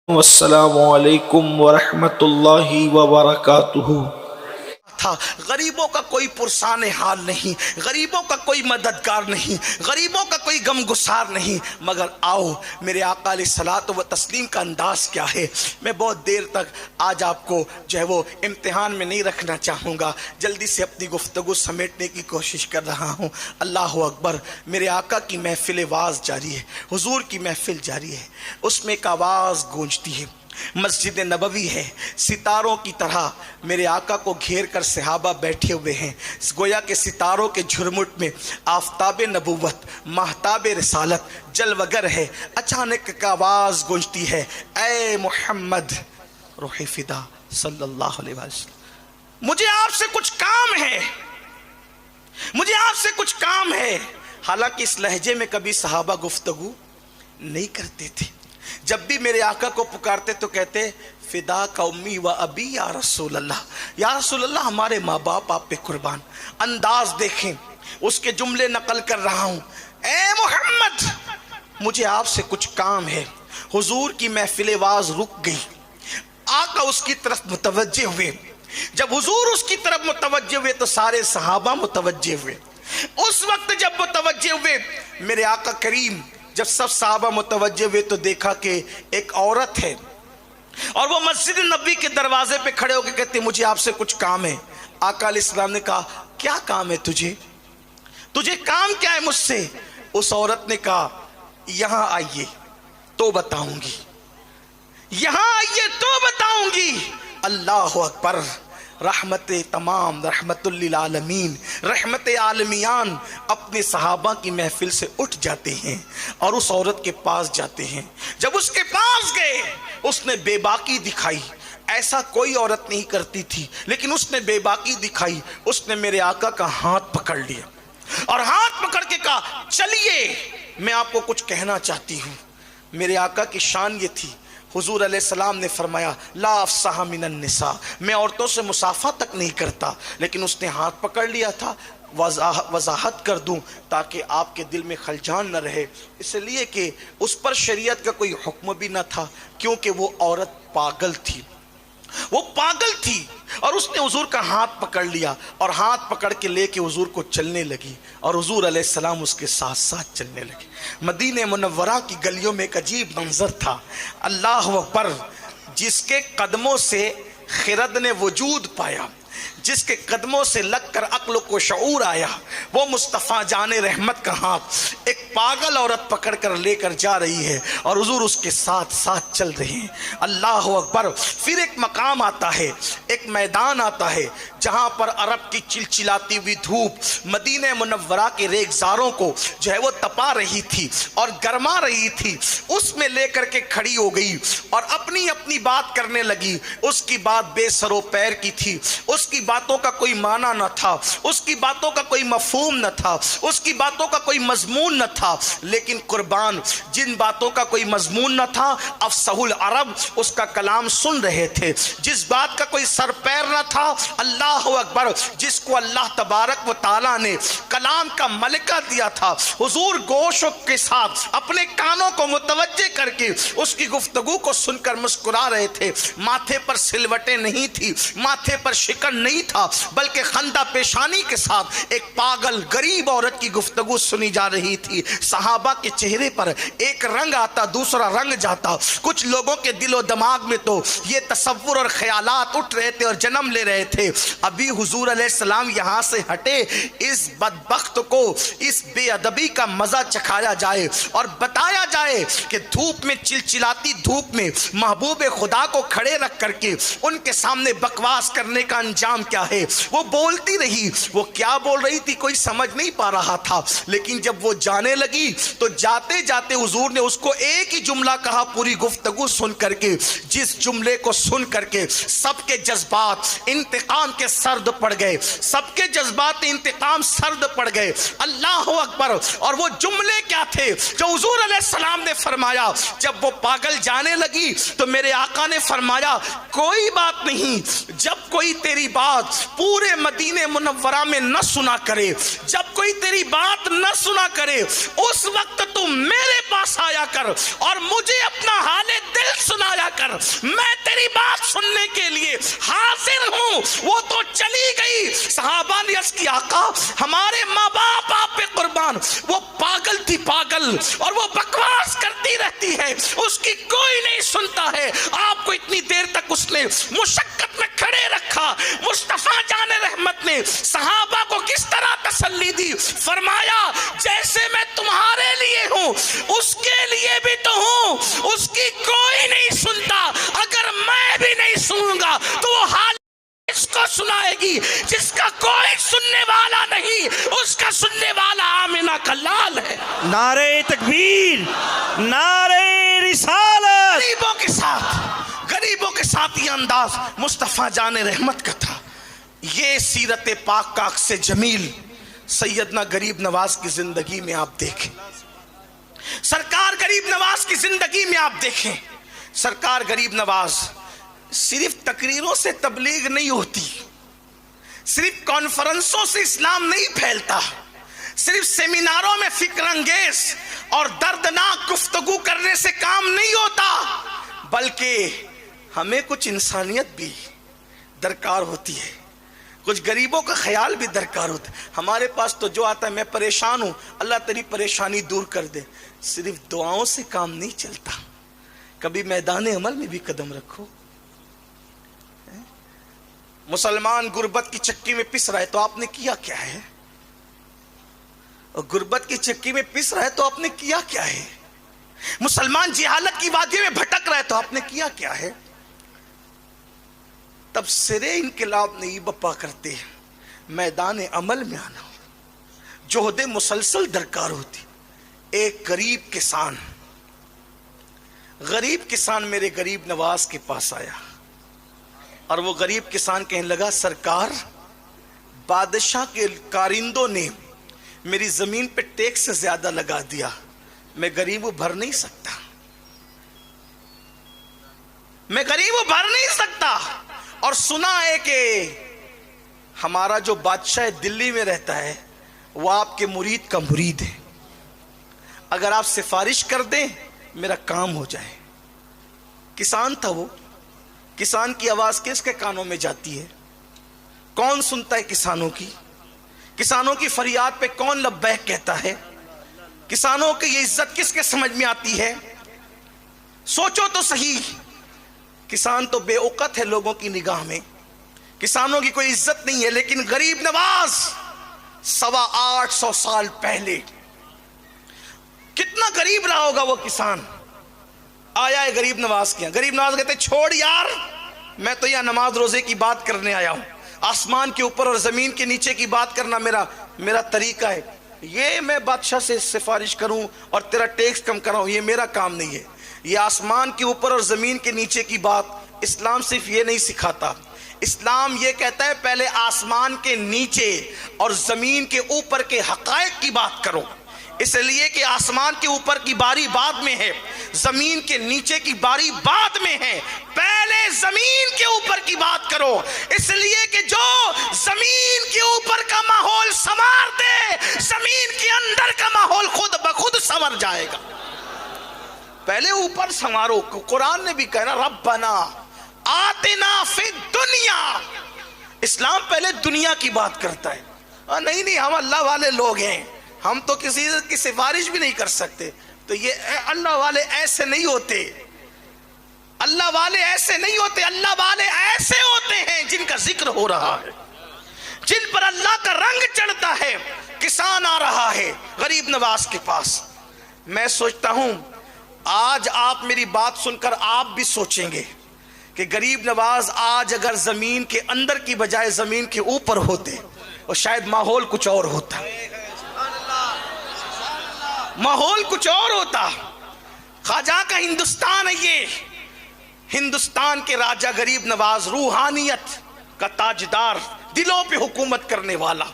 والسلام علیکم ورحمۃ اللہ وبرکاتہ۔ تھا غریبوں کا کوئی پرسان حال نہیں، غریبوں کا کوئی مددگار نہیں، غریبوں کا کوئی غم گسار نہیں، مگر آؤ میرے آقا علیہ الصلوۃ و تسلیم کا انداز کیا ہے۔ میں بہت دیر تک آج آپ کو جو ہے وہ امتحان میں نہیں رکھنا چاہوں گا، جلدی سے اپنی گفتگو سمیٹنے کی کوشش کر رہا ہوں۔ اللہ اکبر، میرے آقا کی محفل واز جاری ہے، حضور کی محفل جاری ہے، اس میں ایک آواز گونجتی ہے۔ مسجد نبوی ہے، ستاروں کی طرح میرے آقا کو گھیر کر صحابہ بیٹھے ہوئے ہیں، گویا کہ ستاروں کے جھرمٹ میں آفتاب نبوت، ماہتاب رسالت جلوگر ہے۔ اچانک ایک آواز گونجتی ہے، اے محمد روح فدا صلی اللہ علیہ وسلم، مجھے آپ سے کچھ کام ہے، مجھے آپ سے کچھ کام ہے۔ حالانکہ اس لہجے میں کبھی صحابہ گفتگو نہیں کرتے تھے، جب بھی میرے آقا کو پکارتے تو کہتے فدا کا امی و ابی یا رسول اللہ، یا رسول اللہ ہمارے ماں باپ آپ پہ قربان۔ انداز دیکھیں، اس کے جملے نقل کر رہا ہوں، اے محمد مجھے آپ سے کچھ کام ہے۔ حضور کی محفل واز رک گئی، آقا اس کی طرف متوجہ ہوئے۔ جب حضور اس کی طرف متوجہ ہوئے تو سارے صحابہ متوجہ ہوئے۔ اس وقت جب متوجہ ہوئے میرے آقا کریم، جب سب صحابہ متوجہ ہوئے تو دیکھا کہ ایک عورت ہے اور وہ مسجد نبوی کے دروازے پہ کھڑے ہو کے کہتے مجھے آپ سے کچھ کام ہے۔ آقا علیہ السلام نے کہا کیا کام ہے تجھے کام کیا ہے مجھ سے؟ اس عورت نے کہا یہاں آئیے تو بتاؤں گی، یہاں آئیے تو بتاؤں گی۔ اللہ اکبر، رحمت تمام، رحمت للعالمین، رحمت عالمیان اپنے صحابہ کی محفل سے اٹھ جاتے ہیں اور اس عورت کے پاس جاتے ہیں۔ جب اس کے پاس گئے اس نے بے باکی دکھائی، ایسا کوئی عورت نہیں کرتی تھی لیکن اس نے بے باکی دکھائی۔ اس نے میرے آقا کا ہاتھ پکڑ لیا اور ہاتھ پکڑ کے کہا چلیے میں آپ کو کچھ کہنا چاہتی ہوں۔ میرے آقا کی شان یہ تھی، حضور علیہ السلام نے فرمایا لا افصح من النساء، میں عورتوں سے مصافحہ تک نہیں کرتا، لیکن اس نے ہاتھ پکڑ لیا تھا وضاحت کر دوں تاکہ آپ کے دل میں خلجان نہ رہے، اس لیے کہ اس پر شریعت کا کوئی حکم بھی نہ تھا، کیونکہ وہ عورت پاگل تھی، وہ پاگل تھی۔ اور اس نے حضور کا ہاتھ پکڑ لیا اور ہاتھ پکڑ کے لے کے حضور کو چلنے لگی اور حضور علیہ السلام اس کے ساتھ ساتھ چلنے لگے۔ مدینہ منورہ کی گلیوں میں ایک عجیب منظر تھا، اللہ اکبر، جس کے قدموں سے خرد نے وجود پایا، جس کے قدموں سے لگ کر عقل کو شعور آیا، وہ مصطفیٰ جان رحمت کا ہاتھ ایک پاگل عورت پکڑ کر لے کر جا رہی ہے اور حضور اس کے ساتھ ساتھ چل رہے ہیں۔ اللہ اکبر، پھر ایک مقام آتا ہے، ایک میدان آتا ہے جہاں پر عرب کی چلچلاتی ہوئی دھوپ مدینہ منورہ کے ریگزاروں کو جو ہے وہ تپا رہی تھی اور گرما رہی تھی، اس میں لے کر کے کھڑی ہو گئی اور اپنی اپنی بات کرنے لگی۔ اس کی بات بے سر و پیر کی تھی، اس کی باتوں کا کوئی معنی نہ تھا، اس کی باتوں کا کوئی مفہوم نہ تھا، اس کی باتوں کا کوئی مضمون نہ تھا، لیکن قربان جن باتوں کا کوئی مضمون نہ تھا افصح العرب اس کا کلام سن رہے تھے، جس بات کا کوئی سر پیر نہ تھا، اللہ اکبر، جس کو اللہ تبارک و تعالیٰ نے کلام کا ملکہ دیا تھا، حضور گوش کے ساتھ اپنے کانوں کو متوجہ کر کے اس کی گفتگو کو سن کر مسکرا رہے تھے۔ ماتھے پر سلوٹیں نہیں تھی، ماتھے پر شکن نہیں تھا، بلکہ خندہ پیشانی کے ساتھ ایک پاگل غریب عورت کی گفتگو سنی جا رہی تھی۔ صحابہ کے چہرے پر ایک رنگ آتا دوسرا رنگ جاتا، کچھ لوگوں کے دل و دماغ میں تو یہ تصور اور خیالات اٹھ رہے تھے اور جنم لے رہے تھے ابھی حضور علیہ السلام یہاں سے ہٹے اس بدبخت کو اس بے ادبی کا مزہ چکھایا جائے اور بتایا جائے کہ دھوپ میں چلچلاتی دھوپ میں محبوب خدا کو کھڑے رکھ کر کے ان کے سامنے بکواس کرنے کا انجام کیا ہے۔ وہ بولتی رہی، وہ کیا بول رہی تھی کوئی سمجھ نہیں پا رہا تھا، لیکن جب وہ جانے لگی تو جاتے جاتے حضور نے اس کو ایک ہی جملہ کہا پوری گفتگو سن کر کے، جس جملے کو سن کر کے سب کے جذبات انتقام کے سرد پڑ گئے، سب کے جذبات انتقام سرد پڑ گئے۔ اللہ اکبر۔ اور وہ جملے کیا تھے جو حضور علیہ السلام نے فرمایا؟ جب وہ پاگل جانے لگی تو میرے آقا نے فرمایا کوئی بات نہیں، جب کوئی تیری بات پورے مدینہ منورہ میں نہ سنا کرے، جب کوئی تیری بات نہ سنا کرے، اس وقت تو میرے پاس آیا کر اور مجھے اپنا حال دل سنایا کر، میں تیری بات سننے کے لیے حاضر ہوں۔ وہ تو چلی گئی۔ صحابہ نے عرض کی آقا ہمارے ماں باپ آپ پہ قربان، وہ پاگل تھی پاگل، اور وہ بکواس کرتی رہتی ہے، اس کی کوئی نہیں سنتا ہے۔ آپ کو اتنی دیر تک اس نے مشقت میں کھڑے رکھا۔ مصطفیٰ جان رحمت نے صحابہ کو کس طرح تسلی دی؟ فرمایا جیسے میں تمہارے لیے ہوں اس کے لیے بھی تو ہوں، اس کی کوئی نہیں سنتا، اگر میں بھی نہیں سنوں گا تو وہ حال اس کو سنائے گی جس کا کوئی سننے والا نہیں، اس کا سننے والا آمنہ کا لال ہے۔ نعرہ تکبیر، نعرہ رسالت۔ غریبوں کے ساتھ یہ انداز مصطفیٰ جان رحمت کا تھا۔ یہ سیرت پاک کا عکس جمیل سیدنا غریب نواز کی زندگی میں آپ دیکھیں، سرکار غریب نواز کی زندگی میں آپ دیکھیں۔ سرکار غریب نواز صرف تقریروں سے تبلیغ نہیں ہوتی، صرف کانفرنسوں سے اسلام نہیں پھیلتا، صرف سیمیناروں میں فکر انگیز اور دردناک گفتگو کرنے سے کام نہیں ہوتا، بلکہ ہمیں کچھ انسانیت بھی درکار ہوتی ہے، کچھ غریبوں کا خیال بھی درکار ہوتا ہے۔ ہمارے پاس تو جو آتا ہے میں پریشان ہوں، اللہ تیری پریشانی دور کر دے، صرف دعاؤں سے کام نہیں چلتا، کبھی میدان عمل میں بھی قدم رکھو۔ مسلمان غربت کی چکی میں پس رہا ہے تو آپ نے کیا کیا ہے؟ اور غربت کی چکی میں پس رہا ہے تو آپ نے کیا کیا ہے؟ مسلمان جہالت کی وادی میں بھٹک رہا ہے تو آپ نے کیا کیا ہے؟ تب سرے انقلاب نہیں بپا کرتے، میدان عمل میں آنا ہو، جہد مسلسل درکار ہوتی۔ ایک غریب کسان میرے غریب نواز کے پاس آیا اور وہ غریب کسان کہنے لگا سرکار بادشاہ کے کارندوں نے میری زمین پہ ٹیکس سے زیادہ لگا دیا، میں غریب بھر نہیں سکتا، میں غریب بھر نہیں سکتا۔ اور سنا ہے کہ ہمارا جو بادشاہ دلی میں رہتا ہے وہ آپ کے مرید کا مرید ہے، اگر آپ سفارش کر دیں میرا کام ہو جائے۔ کسان تھا وہ، کسان کی آواز کس کے کانوں میں جاتی ہے؟ کون سنتا ہے کسانوں کی؟ کسانوں کی فریاد پہ کون لبیک کہتا ہے؟ کسانوں کی یہ عزت کس کے سمجھ میں آتی ہے؟ سوچو تو صحیح، کسان تو بے اوقت ہے لوگوں کی نگاہ میں، کسانوں کی کوئی عزت نہیں ہے، لیکن غریب نواز 850 سال پہلے کتنا غریب رہا ہوگا وہ کسان، آیا ہے غریب نواز کیا۔ غریب نواز کہتے چھوڑ یار، میں تو یہاں نماز روزے کی بات کرنے آیا ہوں، آسمان کے اوپر اور زمین کے نیچے کی بات کرنا میرا طریقہ ہے، یہ میں بادشاہ سے سفارش کروں اور تیرا ٹیکس کم کراؤں یہ میرا کام نہیں ہے۔ یہ آسمان کے اوپر اور زمین کے نیچے کی بات اسلام صرف یہ نہیں سکھاتا، اسلام یہ کہتا ہے پہلے آسمان کے نیچے اور زمین کے اوپر کے حقائق کی بات کرو، اس لیے کہ آسمان کے اوپر کی باری بعد میں ہے، زمین کے نیچے کی باری بعد میں ہے، پہلے زمین کے اوپر کی بات کرو، اس لیے کہ جو زمین کے اوپر کا ماحول سنوار دے زمین کے اندر کا ماحول خود بخود سنور جائے گا۔ پہلے اوپر سنوارو، قرآن نے بھی کہا ربنا آتنا فی الدنیا، اسلام پہلے دنیا کی بات کرتا ہے، نہیں ہم اللہ والے لوگ ہیں، ہم تو کسی کی سفارش بھی نہیں کر سکتے، تو یہ اللہ والے ایسے نہیں ہوتے، اللہ والے ایسے نہیں ہوتے، اللہ والے ایسے ہوتے ہیں جن کا ذکر ہو رہا ہے، جن پر اللہ کا رنگ چڑھتا ہے۔ کسان آ رہا ہے غریب نواز کے پاس، میں سوچتا ہوں آج آپ میری بات سن کر آپ بھی سوچیں گے کہ غریب نواز آج اگر زمین کے اندر کی بجائے زمین کے اوپر ہوتے اور شاید ماحول کچھ اور ہوتا، ماحول کچھ اور ہوتا۔ خواجہ کا ہندوستان ہے یہ، ہندوستان کے راجہ غریب نواز روحانیت کا تاجدار، دلوں پہ حکومت کرنے والا.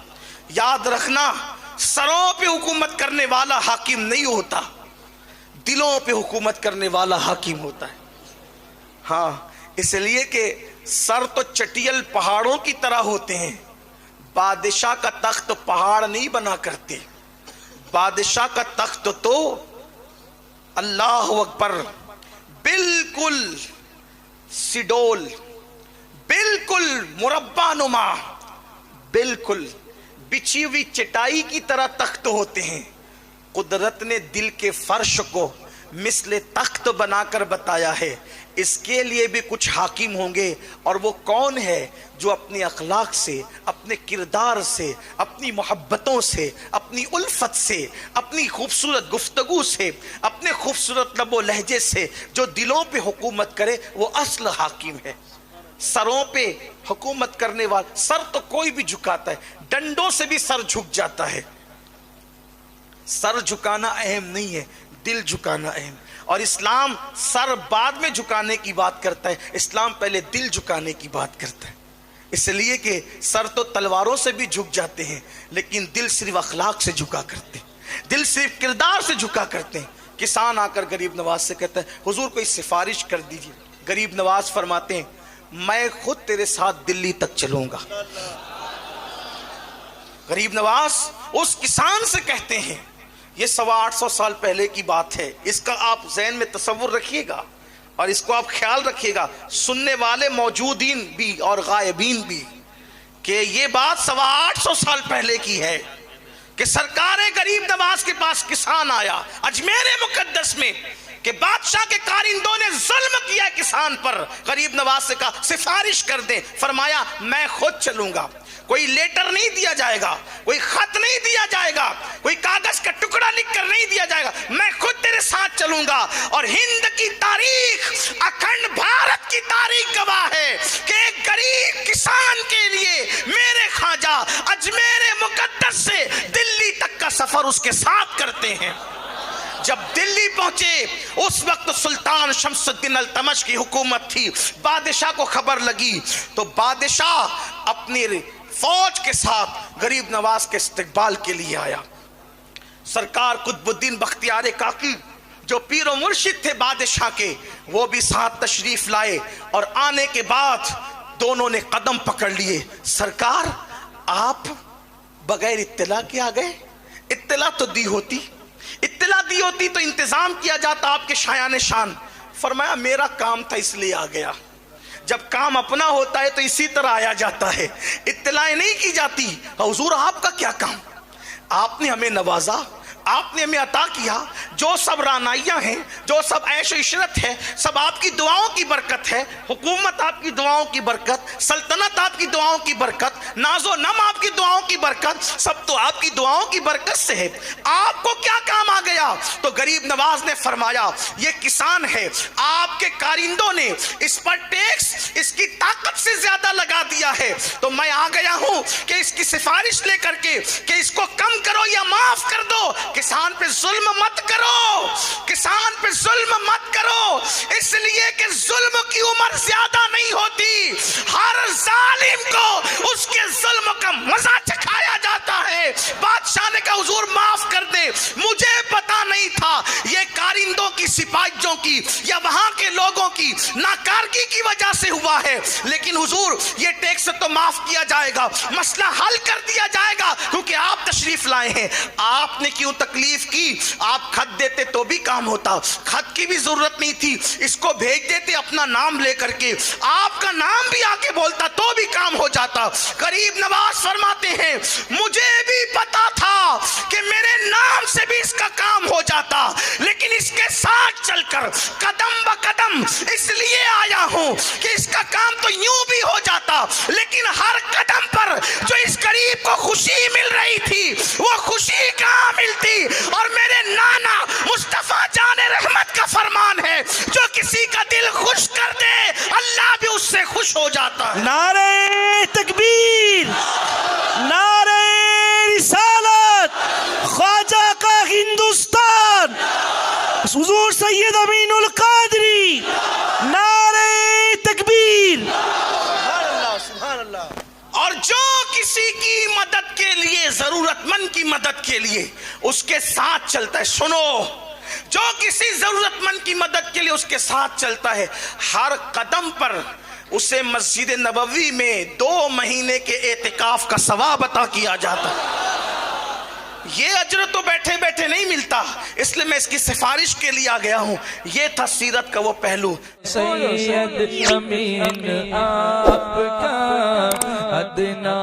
یاد رکھنا، سروں پہ حکومت کرنے والا حاکم نہیں ہوتا، دلوں پہ حکومت کرنے والا حاکم ہوتا ہے. ہاں، اس لیے کہ سر تو چٹیل پہاڑوں کی طرح ہوتے ہیں. بادشاہ کا تخت پہاڑ نہیں بنا کرتے، بادشاہ کا تخت تو اللہ اکبر بالکل سڈول، بالکل مربع نما، بالکل بچھی ہوئی چٹائی کی طرح تخت ہوتے ہیں. قدرت نے دل کے فرش کو مثل تخت بنا کر بتایا ہے. اس کے لیے بھی کچھ حاکم ہوں گے، اور وہ کون ہے؟ جو اپنے اخلاق سے، اپنے کردار سے، اپنی محبتوں سے، اپنی الفت سے، اپنی خوبصورت گفتگو سے، اپنے خوبصورت لب و لہجے سے جو دلوں پہ حکومت کرے، وہ اصل حاکم ہے. سروں پہ حکومت کرنے والا، سر تو کوئی بھی جھکاتا ہے، ڈنڈوں سے بھی سر جھک جاتا ہے. سر جھکانا اہم نہیں ہے، دل جھکانا اہم. اور اسلام سر بعد میں جھکانے کی بات کرتا ہے، اسلام پہلے دل جھکانے کی بات کرتا ہے. اس لیے کہ سر تو تلواروں سے بھی جھک جاتے ہیں، لیکن دل صرف اخلاق سے جھکا کرتے ہیں، دل صرف کردار سے جھکا کرتے ہیں. کسان آ کر غریب نواز سے کہتا ہے حضور کوئی سفارش کر دیجئے. غریب نواز فرماتے ہیں میں خود تیرے ساتھ دلی تک چلوں گا. غریب نواز اس کسان سے کہتے ہیں، یہ 850 سال پہلے کی بات ہے، اس کا آپ ذہن میں تصور رکھیے گا اور اس کو آپ خیال رکھیے گا، سننے والے موجودین بھی اور غائبین بھی، کہ یہ بات 850 سال پہلے کی ہے کہ سرکار غریب نواز کے پاس کسان آیا اجمیر مقدس میں کہ بادشاہ کے کارندوں نے ظلم کیا کسان پر. غریب نواز سے کہا سفارش کر دیں. فرمایا میں خود چلوں گا. کوئی لیٹر نہیں دیا جائے گا، کوئی خط نہیں دیا جائے گا، کوئی کاغذ کا ٹکڑا لکھ کر نہیں دیا جائے گا، میں خود تیرے ساتھ چلوں گا. اور ہند کی تاریخ، اکھنڈ بھارت کی تاریخ گواہ ہے کہ ایک غریب کسان کے لیے میرے خواجہ اجمیر مقدس سے دلی تک کا سفر اس کے ساتھ کرتے ہیں. جب دلی پہنچے اس وقت سلطان شمس الدین التمش کی حکومت تھی. بادشاہ کو خبر لگی تو بادشاہ اپنی فوج کے ساتھ غریب نواز کے استقبال کے لیے آیا. سرکار قطب الدین بختیار کاکی جو پیر و مرشد تھے بادشاہ کے، وہ بھی ساتھ تشریف لائے، اور آنے کے بعد دونوں نے قدم پکڑ لیے. سرکار آپ بغیر اطلاع کے آ گئے؟ اطلاع تو دی ہوتی، اطلاع دی ہوتی تو انتظام کیا جاتا آپ کے شایان شان. فرمایا میرا کام تھا اس لیے آ گیا. جب کام اپنا ہوتا ہے تو اسی طرح آیا جاتا ہے، اطلاعیں نہیں کی جاتی. حضور آپ کا کیا کام؟ آپ نے ہمیں نوازا، آپ نے ہمیں عطا کیا، جو سب رعنائیاں ہیں، جو سب عیش و عشرت ہے، سب آپ کی دعاؤں کی برکت ہے. حکومت آپ کی دعاؤں کی برکت، سلطنت آپ کی دعاؤں کی برکت، ناز و نم آپ کی دعاؤں کی برکت، سب تو آپ کی دعاؤں کی برکت سے ہے. آپ کو کیا کام آ گیا؟ تو غریب نواز نے فرمایا یہ کسان ہے، آپ کے کارندوں نے اس پر ٹیکس اس کی طاقت سے زیادہ لگا دیا ہے، تو میں آ گیا ہوں کہ اس کی سفارش لے کر کے کہ اس کو کم کرو یا معاف کر دو. کسان پہ ظلم مت کرو، کسان پہ ظلم مت کرو، اس لیے کہ ظلم کی عمر زیادہ نہیں ہوتی. ہر ظالم کو اس کے ظلم کا مزہ چکھایا جاتا ہے. بادشاہ نے کہا حضور معاف کر دے، مجھے پتا نہیں تھا یہ کارندوں کی، سپاہیوں کی یا وہاں کے لوگوں کی ناکارگی کی وجہ سے ہوا ہے، لیکن حضور یہ ٹیکس تو معاف کیا جائے گا، مسئلہ حل کر دیا جائے گا کیونکہ آپ تشریف لائے ہیں. آپ نے کیوں تکلیف کی؟ آپ خط دیتے تو بھی کام ہوتا، خط کی بھی ضرورت نہیں تھی، اس کو بھیج دیتے اپنا نام لے کر کے، آپ کا نام بھی آ کے بولتا تو بھی کام ہو جاتا. غریب نواز فرماتے ہیں مجھے بھی پتا تھا کہ میرے نام سے بھی اس کا کام ہو جاتا، لیکن اس کے ساتھ چل کر قدم با قدم اس لیے آیا ہوں کہ اس کا کام تو یوں بھی ہو جاتا، لیکن ہر قدم پر جو اس غریب کو خوشی مل رہی تھی وہ خوشی کہاں ملتی. اور میرے نانا مصطفیٰ جان رحمت کا فرمان ہے جو کسی کا دل خوش کر دے اللہ بھی اس سے خوش ہو جاتا ہے. نعرہ تکبیر، نعرہ رسالت، خواجہ کا ہندوستان، حضور سید امین القادری، نعرہ جو کسی کی مدد کے لیے، ضرورت مند کی مدد کے لیے اس کے ساتھ چلتا ہے، سنو، جو کسی ضرورت مند کی مدد کے لیے اس کے ساتھ چلتا ہے، ہر قدم پر اسے مسجد نبوی میں 2 مہینے کے اعتکاف کا ثواب عطا کیا جاتا ہے۔ یہ اجر تو بیٹھے بیٹھے نہیں ملتا، اس لیے میں اس کی سفارش کے لیے آ گیا ہوں۔ یہ تھا سیرت کا وہ پہلو۔ سید امین آپ کا ادنا